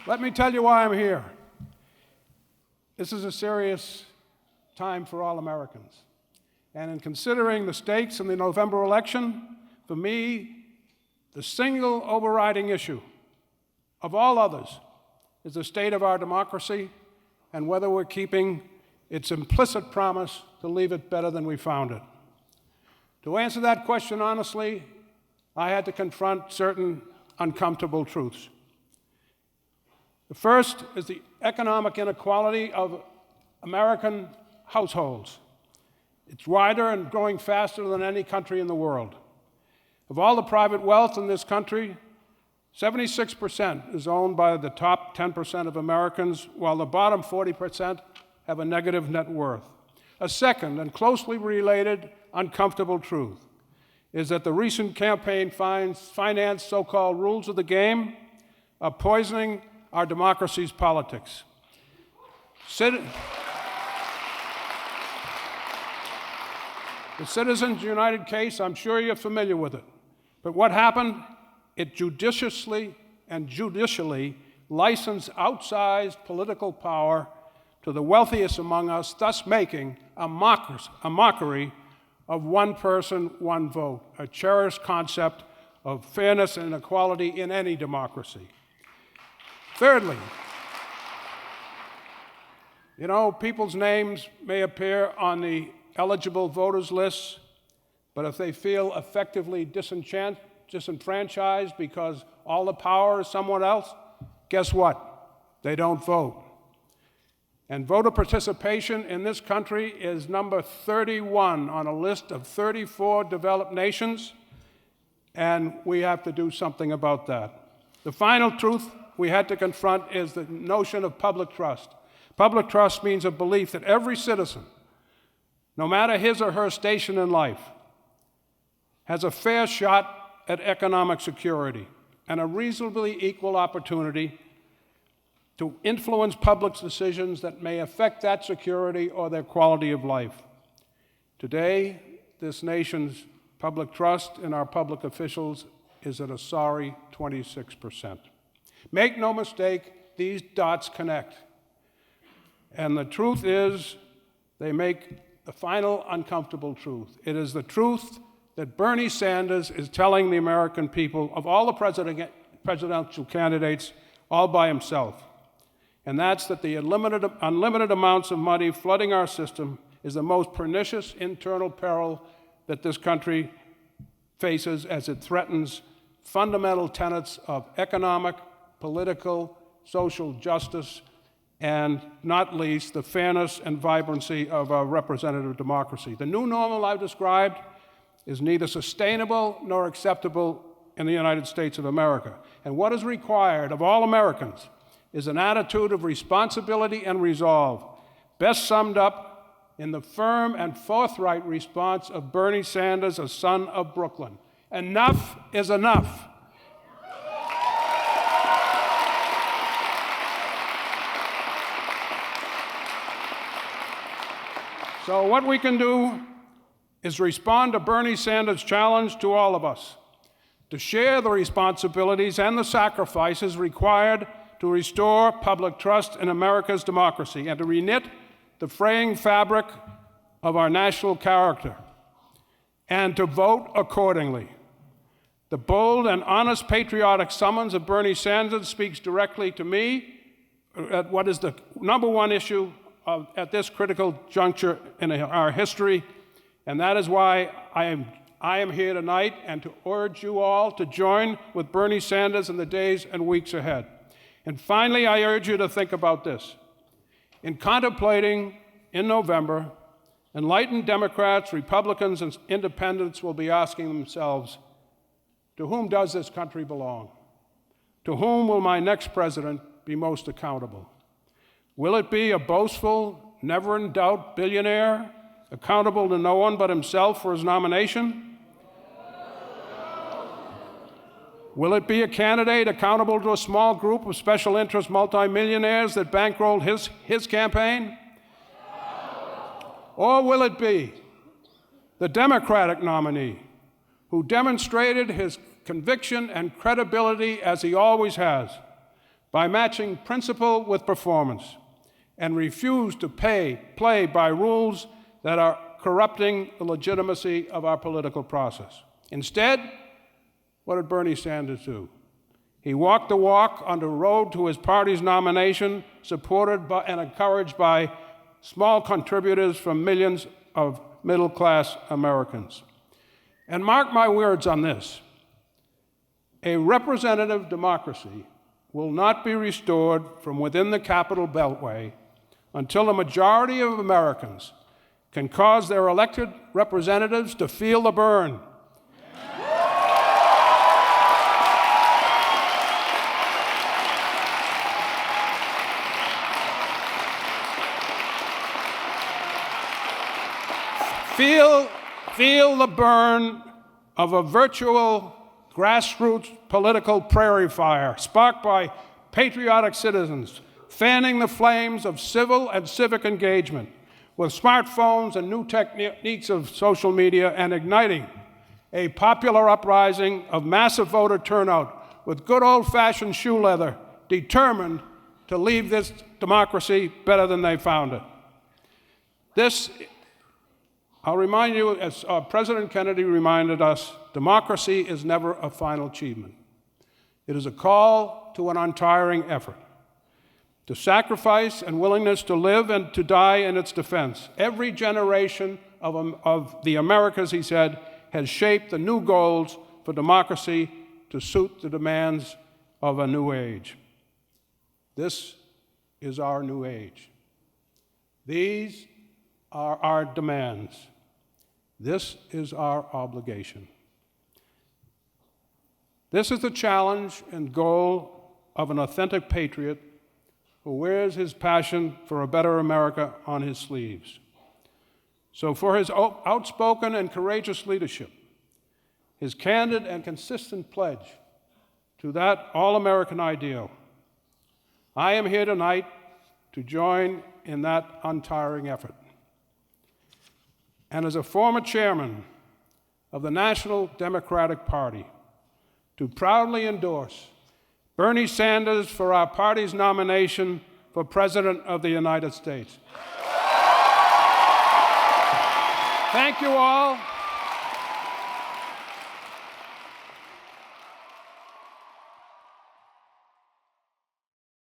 Let me tell you why I'm here. This is a serious time for all Americans. And in considering the stakes in the November election, for me, the single overriding issue of all others is the state of our democracy and whether we're keeping its implicit promise to leave it better than we found it. To answer that question honestly, I had to confront certain uncomfortable truths. The first is the economic inequality of American households. It's wider and growing faster than any country in the world. Of all the private wealth in this country, 76% is owned by the top 10% of Americans, while the bottom 40% have a negative net worth. A second and closely related uncomfortable truth is that the recent campaign finance so-called rules of the game are poisoning our democracy's politics. The Citizens United case, I'm sure you're familiar with it. But what happened? It judiciously and judicially licensed outsized political power to the wealthiest among us, thus making a mockery of one person, one vote, a cherished concept of fairness and equality in any democracy. Thirdly, people's names may appear on the eligible voters lists, but if they feel effectively disenfranchised because all the power is someone else, guess what? They don't vote. And voter participation in this country is number 31 on a list of 34 developed nations, and we have to do something about that. The final truth we had to confront is the notion of public trust. Public trust means a belief that every citizen, no matter his or her station in life, has a fair shot at economic security and a reasonably equal opportunity to influence public decisions that may affect that security or their quality of life. Today, this nation's public trust in our public officials is at a sorry 26%. Make no mistake, these dots connect. And the truth is, they make the final uncomfortable truth. It is the truth that Bernie Sanders is telling the American people of all the presidential candidates all by himself. And that's that the unlimited amounts of money flooding our system is the most pernicious internal peril that this country faces as it threatens fundamental tenets of economic, political, social justice, and not least the fairness and vibrancy of our representative democracy. The new normal I've described is neither sustainable nor acceptable in the United States of America. And what is required of all Americans is an attitude of responsibility and resolve, best summed up in the firm and forthright response of Bernie Sanders, a son of Brooklyn. Enough is enough. So what we can do is respond to Bernie Sanders' challenge to all of us to share the responsibilities and the sacrifices required to restore public trust in America's democracy and to reknit the fraying fabric of our national character and to vote accordingly. The bold and honest patriotic summons of Bernie Sanders speaks directly to me at what is the number one issue at this critical juncture in our history, and that is why I am here tonight and to urge you all to join with Bernie Sanders in the days and weeks ahead. And finally, I urge you to think about this. In contemplating in November, enlightened Democrats, Republicans, and independents will be asking themselves, to whom does this country belong? To whom will my next president be most accountable? Will it be a boastful, never-in-doubt billionaire, accountable to no one but himself for his nomination? Will it be a candidate accountable to a small group of special interest multimillionaires that bankrolled his campaign? Or will it be the Democratic nominee who demonstrated his conviction and credibility as he always has, by matching principle with performance and refuse to play by rules that are corrupting the legitimacy of our political process. Instead, what did Bernie Sanders do? He walked the walk on the road to his party's nomination, supported by and encouraged by small contributors from millions of middle-class Americans. And mark my words on this, a representative democracy will not be restored from within the Capitol Beltway until a majority of Americans can cause their elected representatives to feel the burn. Feel the burn of a virtual grassroots political prairie fire sparked by patriotic citizens, fanning the flames of civil and civic engagement with smartphones and new techniques of social media, and igniting a popular uprising of massive voter turnout with good old-fashioned shoe leather, determined to leave this democracy better than they found it. This, I'll remind you, as President Kennedy reminded us, democracy is never a final achievement. It is a call to an untiring effort, to sacrifice and willingness to live and to die in its defense. Every generation of the Americas, he said, has shaped the new goals for democracy to suit the demands of a new age. This is our new age. These are our demands. This is our obligation. This is the challenge and goal of an authentic patriot who wears his passion for a better America on his sleeves. So for his outspoken and courageous leadership, his candid and consistent pledge to that all-American ideal, I am here tonight to join in that untiring effort. And as a former chairman of the National Democratic Party, to proudly endorse Bernie Sanders for our party's nomination for President of the United States. Thank you all.